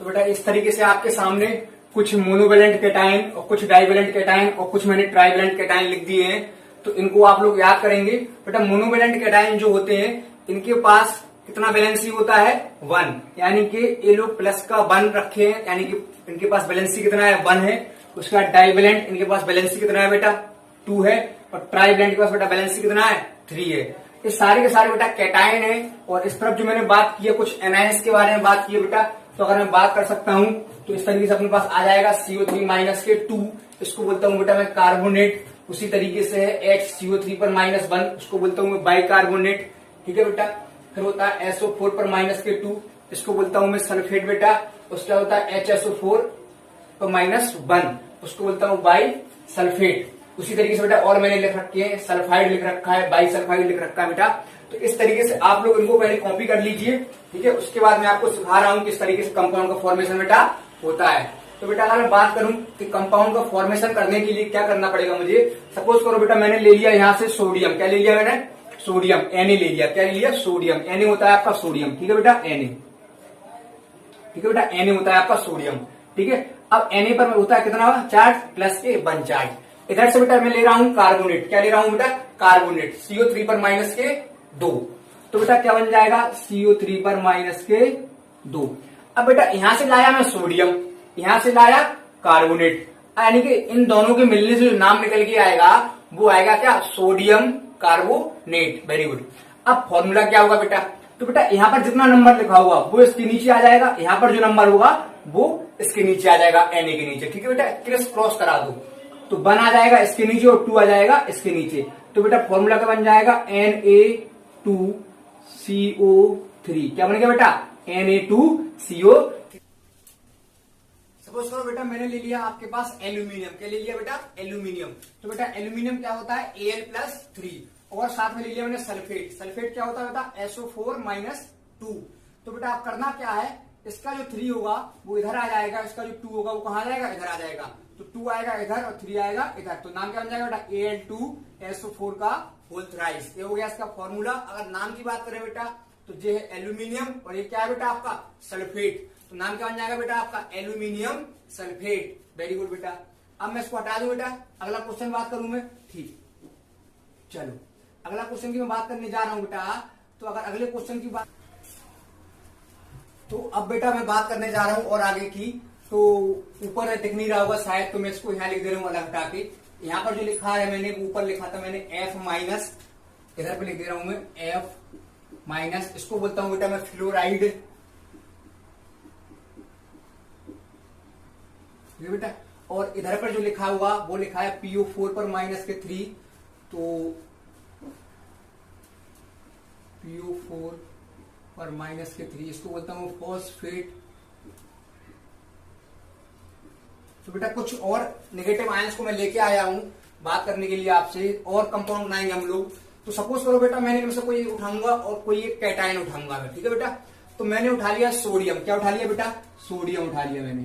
तो बेटा इस तरीके से आपके सामने कुछ मोनोवेलेंट कैटायन और कुछ डाइवेलेंट कैटायन और कुछ मैंने ट्राइवेलेंट कैटायन लिख दिए हैं। तो इनको आप लोग याद करेंगे। बेटा मोनोवेलेंट कैटायन जो होते हैं इनके पास कितना वैलेंसी होता है 1, यानी कि ये लोग प्लस का 1 रखे हैं, यानी कि इनके पास वैलेंसी कितना है 1 है। उसके बाद डाइवेलेंट इनके पास वैलेंसी कितना है बेटा 2 है, और ट्राइवेलेंट के पास बेटा वैलेंसी कितना है 3 है। ये सारे के सारे बेटा कैटायन है। और इस तरफ जो मैंने बात की है कुछ एनायंस के बारे में बात की है बेटा, तो अगर मैं बात कर सकता हूं तो इस तरीके से अपने पास आ जाएगा CO3 माइनस के 2, इसको बोलता हूं बेटा मैं कार्बोनेट। उसी तरीके से है HCO3 पर -1, उसको बोलता हूं मैं बाइकार्बोनेट। ठीक है बेटा। फिर होता है SO4 पर -2, इसको बोलता हूं मैं सल्फेट बेटा। उसका होता है HSO4 पर -1, उसको बोलता हूं बाई सल्फेट। उसी तरीके से बेटा और मैंने लिख रखे हैं, सल्फाइड लिख रखा है, बाई सल्फाइड लिख रखा है बेटा। तो इस तरीके से आप लोग इनको पहले कॉपी कर लीजिए। ठीक है। उसके बाद मैं आपको सिखा रहा हूं किस तरीके से कंपाउंड का फॉर्मेशन बेटा होता है। तो बेटा अगर मैं बात करूं कि कंपाउंड का फॉर्मेशन करने के लिए क्या करना पड़ेगा मुझे, सपोज करो बेटा मैंने ले लिया यहां से सोडियम। क्या ले लिया मैंने? सोडियम। Na ले लिया। क्या ले लिया? सोडियम। Na होता है आपका सोडियम। ठीक है बेटा Na। ठीक है बेटा Na होता है आपका सोडियम। ठीक है। अब Na पर होता है कितना चार्ज प्लस के 1 चार्ज। इधर से बेटा मैं ले रहा हूं कार्बोनेट। क्या ले रहा हूं बेटा? कार्बोनेट। CO3 पर -2। तो बेटा क्या बन जाएगा CO3 पर -2। अब बेटा यहां से लाया मैं सोडियम, यहां से लाया कार्बोनेट, यानी कि इन दोनों के मिलने से जो नाम निकल के आएगा वो आएगा क्या? Sodium carbonate. Very good. अब फॉर्मूला क्या होगा बेटा? तो बेटा यहां पर जितना नंबर लिखा होगा वो इसके नीचे आ जाएगा, यहां पर जो नंबर होगा वो इसके नीचे आ जाएगा Na के नीचे। ठीक है बेटा। क्रिस क्रॉस करा दो तो 1 आ जाएगा इसके नीचे और 2 आ जाएगा इसके नीचे। तो बेटा फॉर्मूला क्या बन जाएगा? Na2CO3। क्या बन गया बेटा? Na2CO3। सपोज करो बेटा मैंने ले लिया आपके पास एल्यूमिनियम। क्या ले लिया बेटा? एल्यूमिनियम। तो बेटा एल्यूमिनियम क्या होता है? Al+3। और साथ में ले लिया मैंने सल्फेट। सल्फेट क्या होता है बेटा? SO4 -2। तो बेटा आप करना क्या है, इसका जो 3 होगा वो इधर आ जाएगा, इसका जो 2 होगा वो कहां जाएगा? इधर आ जाएगा। तो 2 आएगा इधर और 3 आएगा इधर। तो नाम क्या बन जाएगा बेटा? Al2SO4 का होल थ्राइस। ये हो गया इसका फॉर्मूला। अगर नाम की बात करें बेटा तो ये है एल्यूमिनियम और ये क्या है बेटा आपका? सल्फेट। तो नाम क्या बन जाएगा बेटा आपका? Aluminium sulphate. वेरी गुड बेटा। अब मैं इसको हटा दूं बेटा, अगला क्वेश्चन बात करूं मैं। ठीक, चलो अगला क्वेश्चन की मैं बात करने जा रहा हूं बेटा। तो अगर अगले क्वेश्चन की बात, तो अब बेटा मैं बात करने जा रहा हूं और आगे की। तो ऊपर दिख नहीं रहा होगा शायद, तो मैं इसको यहाँ लिख दे रहा हूँ अलग हटा के। यहाँ पर जो लिखा है मैंने ऊपर लिखा था मैंने F-, इधर पे लिख दे रहा हूं मैं F-। इसको बोलता हूं बेटा मैं फ्लोराइड। बेटा और इधर पर जो लिखा हुआ वो लिखा है PO4 पर -3। तो PO4 पर -3 इसको बोलता हूं फॉस्फेट। तो बेटा कुछ और नेगेटिव आयंस को मैं लेके आया हूं बात करने के लिए आपसे, और कंपाउंड बनाएंगे हम लोग। तो सपोज करो बेटा मैंने इनमें से कोई उठाऊंगा और कोई एक कैटायन उठाऊंगा मैं। ठीक है बेटा। तो मैंने उठा लिया सोडियम। क्या उठा लिया बेटा? सोडियम उठा लिया मैंने।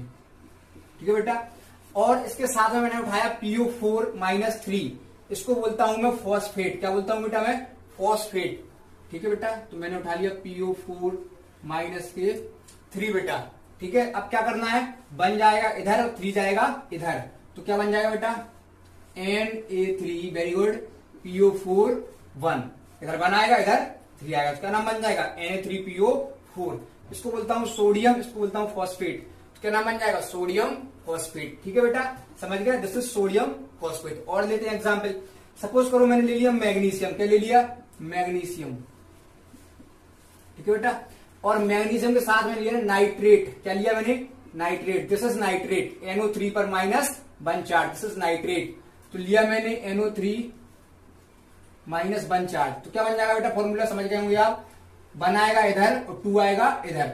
ठीक है बेटा। और इसके साथ में मैंने उठाया PO4 -3, इसको बोलता हूं मैं फॉस्फेट। क्या बोलता हूं बेटा मैं? फॉस्फेट। ठीक है बेटा। तो मैंने उठा लिया PO4 -3 बेटा। ठीक है। अब क्या करना है, बन जाएगा इधर और 3 जाएगा इधर। तो क्या बन जाएगा बेटा? Na3। Very good. PO4 1, इधर 1 आएगा इधर 3 आएगा, उसका नाम बन जाएगा Na3PO4। इसको बोलता हूं सोडियम, इसको बोलता हूं फॉस्फेट। क्या नाम बन जाएगा? Sodium phosphate. ठीक है बेटा, समझ गया? This is sodium phosphate. और लेते हैं एग्जांपल। सपोज करो मैंने ले लिया मैग्नीशियम। क्या ले लिया? मैग्नीशियम। ठीक है बेटा। और मैग्नीशियम के साथ में लिया नाइट्रेट। क्या लिया मैंने? Nitrate. This is nitrate. NO3 पर -1 चार्ज। This is nitrate. तो लिया मैंने NO3 -1 चार्ज। तो क्या बन जाएगा बेटा? फॉर्मूला समझ गए होंगे आप। 1 आएगा इधर और 2 आएगा इधर।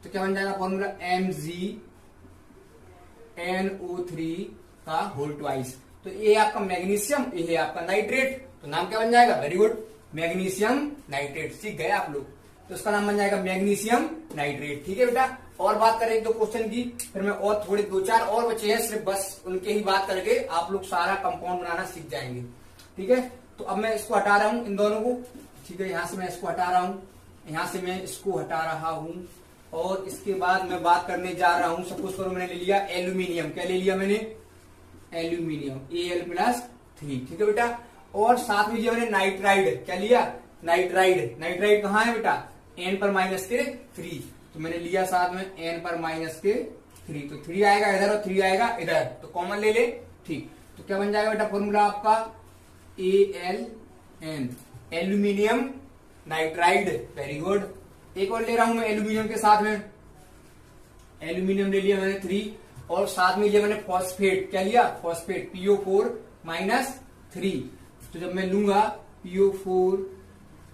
तो क्या बन जाएगा फॉर्मूला? MgNO3 का होल ट्वाइस। तो ये आपका मैग्नीशियम, ये है आपका नाइट्रेट। तो नाम क्या बन जाएगा? Very good, magnesium nitrate. सीख गए आप लोग। तो इसका नाम बन जाएगा मैग्नीशियम नाइट्रेट। ठीक है बेटा। और बात करें 1-2 क्वेश्चन की, फिर मैं और थोड़े 2-4 और बचे हैं, सिर्फ बस उनके ही बात करके आप लोग सारा कंपाउंड बनाना सीख जाएंगे। ठीक है। तो अब मैं इसको हटा रहा हूं इन दोनों को। ठीक है। यहां से मैं इसको हटा रहा हूं, यहां से मैं इसको हटा रहा हूं और इसके बाद मैं बात करने जा रहा हूं, सपोज करो मैंने ले लिया एल्यूमिनियम। क्या ले लिया मैंने? Aluminium, Al+3। ठीक है बेटा। और साथ में लिया मैंने नाइट्राइड। क्या लिया? नाइट्राइड। नाइट्राइड कहाँ है बेटा? n पर -3। तो मैंने लिया साथ में n पर -3। तो 3 आएगा इधर और 3 आएगा इधर, तो कॉमन ले ले। ठीक, तो क्या बन जाएगा बेटा फॉर्मूला आपका? Aln, aluminium nitride. Very good. एक और ले रहा हूं मैं एल्यूमिनियम के साथ में। एल्यूमिनियम ले लिया मैंने 3 और साथ में लिया मैंने फॉस्फेट। क्या लिया? Phosphate, PO4 -3। तो जब मैं लूंगा PO4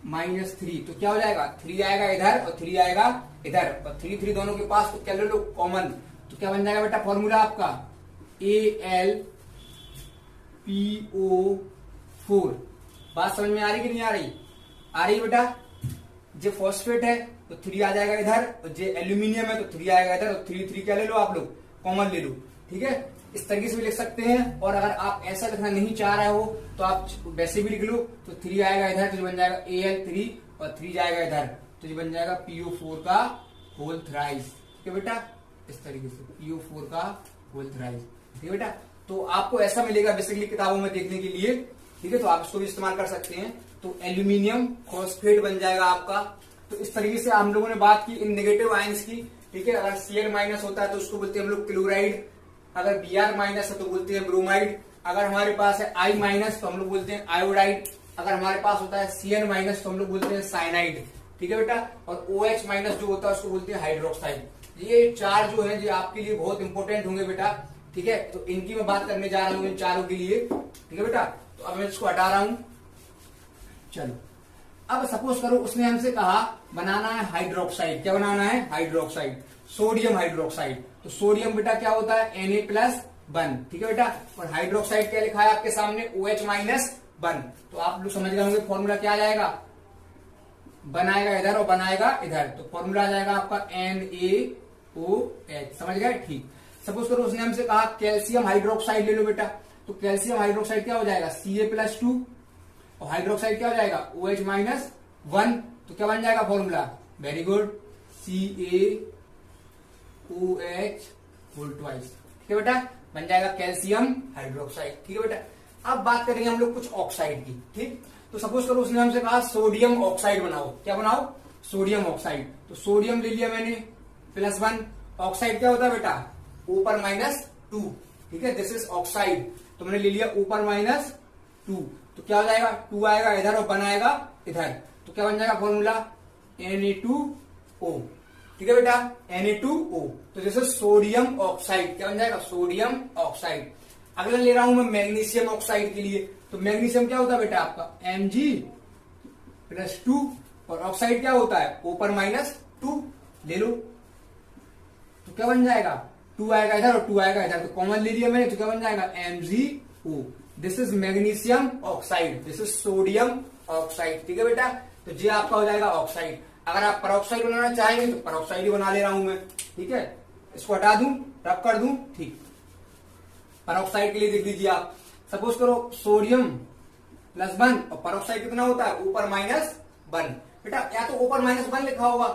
-3 तो क्या हो जाएगा? 3 आएगा इधर और 3 आएगा इधर, और 3 दोनों के पास, तो क्या ले लो? कॉमन। तो क्या बन जाएगा बेटा फॉर्मूला आपका? AlPO4। बात समझ में आ रही कि नहीं आ रही? आ रही बेटा। जो फॉस्फेट है तो 3 आ जाएगा इधर, और जो एल्यूमिनियम है तो 3 आएगा इधर, और 3 क्या ले लो आप लोग? कॉमन ले लो। ठीक है, इस तरीके से भी लिख सकते हैं। और अगर आप ऐसा लिखना नहीं चाह रहे हो तो आप वैसे भी लिख लो। तो 3 आएगा इधर, तो जो बन जाएगा Al3, और 3 जाएगा इधर, तो जो बन जाएगा PO4 का होल थ्राइस। ठीक है बेटा, इस तरीके से PO4 का होल थ्राइस। ठीक है बेटा, तो आपको ऐसा मिलेगा बेसिकली किताबों में देखने के लिए। ठीक है, तो आप इसको भी इस्तेमाल कर सकते हैं। तो एल्यूमिनियम फॉस्फेट बन जाएगा आपका। तो इस तरीके से हम लोगों ने बात की इन नेगेटिव आयंस की। ठीक है, अगर Cl- होता है तो उसको बोलते हैं हम लोग क्लोराइड, अगर Br- है तो बोलते हैं ब्रोमाइड, अगर हमारे पास है I- तो हम लोग बोलते हैं आयोडाइड, अगर हमारे पास होता है Cn- तो हम लोग बोलते हैं साइनाइड। ठीक है बेटा, और OH- जो होता है उसको बोलते हैं हाइड्रोक्साइड। ये 4 जो है ये आपके लिए बहुत इंपॉर्टेंट होंगे बेटा। ठीक है, तो इनकी मैं बात करने जा रहा हूं इन चारों के लिए। ठीक है बेटा, तो अब मैं इसको हटा रहा हूं। चलो, अब सपोज करो उसने हमसे कहा बनाना है हाइड्रोक्साइड। क्या बनाना है? Hydroxide, sodium hydroxide. तो सोडियम बेटा क्या होता है? Na+1। ठीक है बेटा, और हाइड्रोक्साइड क्या लिखा है आपके सामने? OH-1। तो आप लोग समझ गए होंगे फॉर्मूला क्या आ जाएगा? बनाएगा इधर और बनाएगा इधर, तो फॉर्मूला आ जाएगा आपका NaOH। समझ गए? ठीक। सपोज करो उसने हमसे कहा कैल्शियम हाइड्रोक्साइड ले लो बेटा। तो कैल्शियम हाइड्रोक्साइड क्या हो जाएगा? Ca+2, और हाइड्रोक्साइड क्या हो जाएगा? OH-1। तो क्या बन जाएगा formula? Very good, CaOH whole twice. ठीक है बेटा, बन जाएगा कैल्शियम हाइड्रोक्साइड। ठीक है बेटा, अब बात करेंगे हम लोग कुछ ऑक्साइड की। ठीक, तो सपोज करो उसने हमसे कहा सोडियम ऑक्साइड बनाओ। क्या बनाओ? Sodium oxide. तो सोडियम ले लिया मैंने +1। ऑक्साइड क्या होता है बेटा? O पर -2। ठीक है, दिस इज ऑक्साइड। तो मैंने ले लिया O पर -2। तो क्या हो जाएगा? 2 आएगा इधर और बनाएगा इधर, तो क्या बन जाएगा फॉर्मूला? Na2O। ठीक है बेटा, Na2O। तो जैसे सोडियम ऑक्साइड क्या बन जाएगा? Sodium oxide. अगला ले रहा हूं मैं मैग्नीशियम ऑक्साइड के लिए। तो मैग्नीशियम क्या होता है बेटा आपका? Mg+2, और ऑक्साइड क्या होता है? O पर -2 ले लो, तो क्या बन जाएगा? 2 आएगा इधर और 2 आएगा इधर, तो कॉमन ले लिया मैंने, तो क्या बन जाएगा? MgO। This is magnesium oxide, this is sodium oxide. ठीक है बेटा, तो ये आपका हो जाएगा ऑक्साइड। अगर आप परऑक्साइड बनाना चाहेंगे तो परऑक्साइड ही बना ले रहा हूं मैं। ठीक है, इसको हटा दूं, रब कर दूं। ठीक, परऑक्साइड के लिए देख लीजिए आप। सपोज करो सोडियम +1 और परऑक्साइड कितना होता है? ऊपर -1। बेटा या तो ऊपर -1 लिखा होगा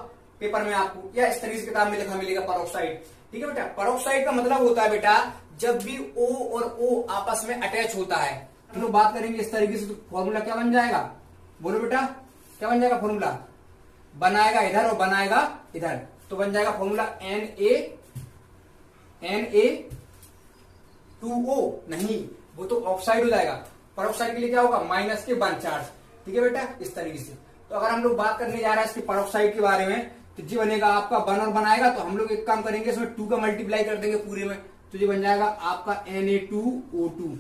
पेपर में आपको, या इस तरीके से किताब में लिखा मिलेगा परऑक्साइड। ठीक है बेटा, परऑक्साइड का मतलब होता है बेटा जब भी O और O आपस में अटैच होता है। हम लोग बात करेंगे इस तरीके से, तो फॉर्मूला क्या बन जाएगा? बोलो बेटा, क्या बन जाएगा फॉर्मूला? बनाएगा इधर और बनाएगा इधर, तो बन जाएगा फॉर्मूला Na2O। नहीं, वो तो ऑक्साइड हो जाएगा। परऑक्साइड के लिए क्या होगा? -1 चार्ज। ठीक है बेटा, इस तरीके से। तो अगर हम लोग बात करने जा रहे हैं इसके परऑक्साइड के बारे में, तो जी बनेगा आपका 1 और बनाएगा, तो हम लोग एक काम करेंगे इसमें 2 का मल्टीप्लाई कर देंगे पूरे में, तो ये बन जाएगा आपका Na2O2।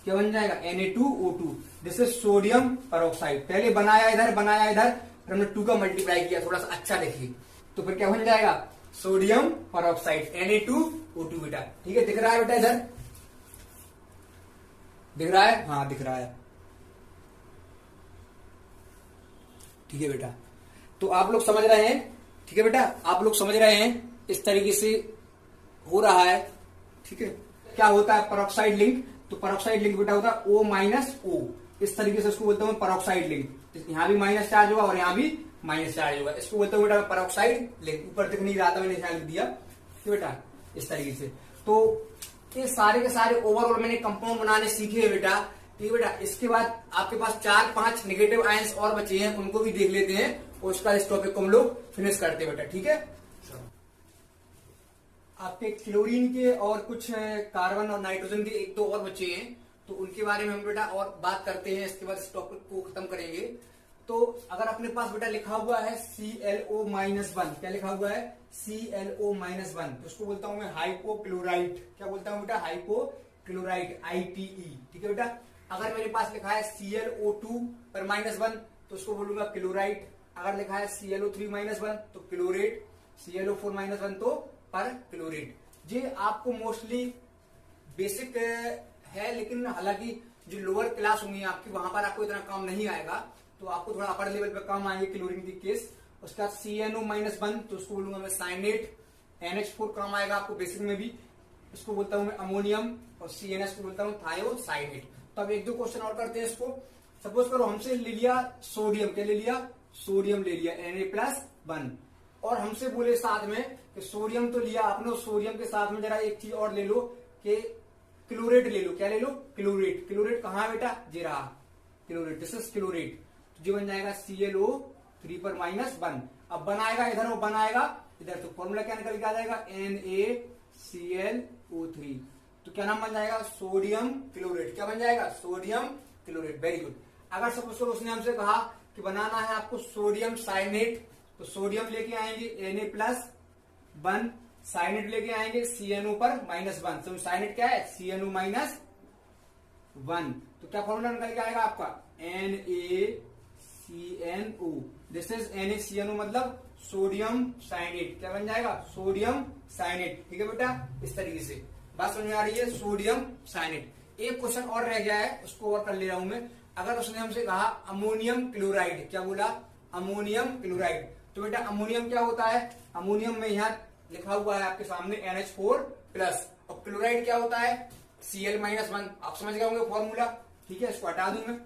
क्या बन जाएगा? Na2O2। This is sodium peroxide. पहले बनाया इधर बनाया इधर, फिर हमने 2 का मल्टीप्लाई किया, थोड़ा सा अच्छा देखिए, तो फिर क्या बन जाएगा? सोडियम परऑक्साइड Na2O2 बेटा। ठीक है, दिख रहा है बेटा? इधर दिख रहा है? हाँ दिख रहा है। ठीक है बेटा, तो आप लोग समझ रहे हैं? ठीक है बेटा, आप लोग समझ रहे हैं? इस तरीके से हो रहा है। ठीक है, क्या होता है परऑक्साइड लिंक? तो परऑक्साइड लिंक बेटा होता है O-O। इस तरीके से उसको बोलते हैं परऑक्साइड लिंक। यहां भी माइनस चार्ज होगा और यहां भी माइनस चार्ज होगा। इसको बोलते हैं बेटा पेरोक्साइड लिंक। ऊपर तक नहीं रहा था, मैंने लिख दिया कि बेटा इस तरीके से। तो ये सारे के सारे ओवरऑल मैंने कंपाउंड बनाने सीखे हैं बेटा। ठीक है बेटा, इसके बाद आपके पास 4-5 नेगेटिव आयंस और बचे हैं, उनको भी देख लेते हैं और उसका इस टॉपिक को हम लोग फिनिश करते हैं बेटा। ठीक है, आपके क्लोरीन के और कुछ कार्बन और नाइट्रोजन के 1-2 और बचे हैं, तो उनके बारे में हम बेटा और बात करते हैं। इसके बाद इस टॉपिक को खत्म करेंगे। तो अगर अपने पास बेटा लिखा हुआ है ClO-1, क्या लिखा हुआ है ClO-1, तो उसको बोलता हूं मैं हाइपोक्लोराइट। क्या बोलता हूं बेटा हाइपोक्लोराइट, ITE। ठीक है बेटा, अगर मेरे पास लिखा है ClO2 पर -1 तो उसको बोलूंगा क्लोराइट। अगर लिखा है ClO3-1 तो क्लोरेट, ClO4-1 तो पर क्लोरेट। ये आपको मोस्टली बेसिक है, लेकिन हालांकि जो लोअर क्लास होंगी आपकी वहां पर आपको इतना काम नहीं आएगा, तो आपको थोड़ा अपर लेवल पे काम आएंगे क्लोरीन की केस। उसके बाद CnO-1 तो उसको बोलूंगा मैं साइनेट। NH4 काम आएगा आपको बेसिक में भी, इसको बोलता हूं मैं अमोनियम। और CNS को बोलता हूं थायोसाइनेट। तो अब 1-2 क्वेश्चन और करते हैं इसको। सपोज करो हमसे ले लिया सोडियम, क्या ले लिया सोडियम ले लिया Na+1, और हमसे बोले साथ में कि सोडियम तो लिया आपने, सोडियम के साथ में जरा एक चीज और ले लो कि क्लोरेट ले लो। क्या ले लो क्लोरेट। क्लोरेट कहाँ है बेटा, ये रहा क्लोरेट, दिस इज क्लोरेट। तो जो बन जाएगा ClO3 पर -1। अब बनाएगा इधर और बनाएगा इधर, तो फॉर्मूला क्या निकल के आ जाएगा NaClO3। तो क्या नाम बन जाएगा सोडियम क्लोरेट। क्या बन जाएगा सोडियम क्लोरेट। Very good. अगर सपोज करो उसने हमसे कहा कि बनाना है आपको सोडियम साइनेट, तो सोडियम लेके आएंगे Na+1, साइनेट लेके आएंगे CnO पर -1। तो साइनेट क्या है CnO-1। तो क्या फॉर्मूला निकल के आएगा आपका NaCnO। दिस इज NaCnO मतलब सोडियम साइनेट। क्या बन जाएगा सोडियम साइनेट। ठीक है बेटा, इस तरीके से बात समझ में आ रही है, सोडियम साइनेट। एक क्वेश्चन और रह गया है, उसको और कर ले रहा हूं मैं। अगर उसने हमसे कहा अमोनियम क्लोराइड, क्या बोला अमोनियम क्लोराइड, तो बेटा अमोनियम क्या होता है, अमोनियम में यहाँ लिखा हुआ है आपके सामने NH4+, और क्लोराइड क्या होता है Cl-1। आप समझ गए होंगे फॉर्मूला। ठीक है, इसको हटा दूं मैं।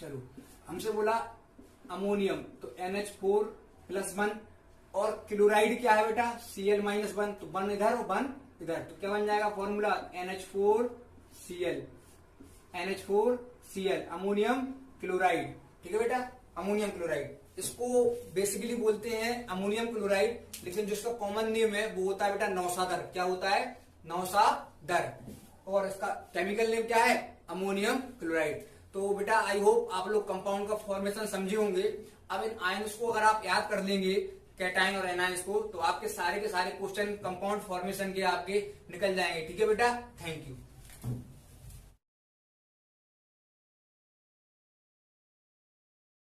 चलो, हमसे बोला अमोनियम तो NH4+1, और क्लोराइड क्या है बेटा Cl-1, तो 1 इधर और 1 इधर, तो क्या बन जाएगा फॉर्मूला NH4Cl, अमोनियम क्लोराइड। ठीक है बेटा, अमोनियम क्लोराइड। इसको बेसिकली बोलते हैं अमोनियम क्लोराइड, लेकिन जिसका कॉमन नेम है वो होता है बेटा नौसादर। क्या होता है नौसादर, और इसका केमिकल नेम क्या है अमोनियम क्लोराइड। तो बेटा आई होप आप लोग कंपाउंड का फॉर्मेशन समझे होंगे। अब इन आयंस को अगर आप याद कर लेंगे कैटायन और एनायंस को, तो आपके सारे के सारे क्वेश्चन कंपाउंड फॉर्मेशन के आपके निकल जाएंगे। ठीक है बेटा, थैंक यू।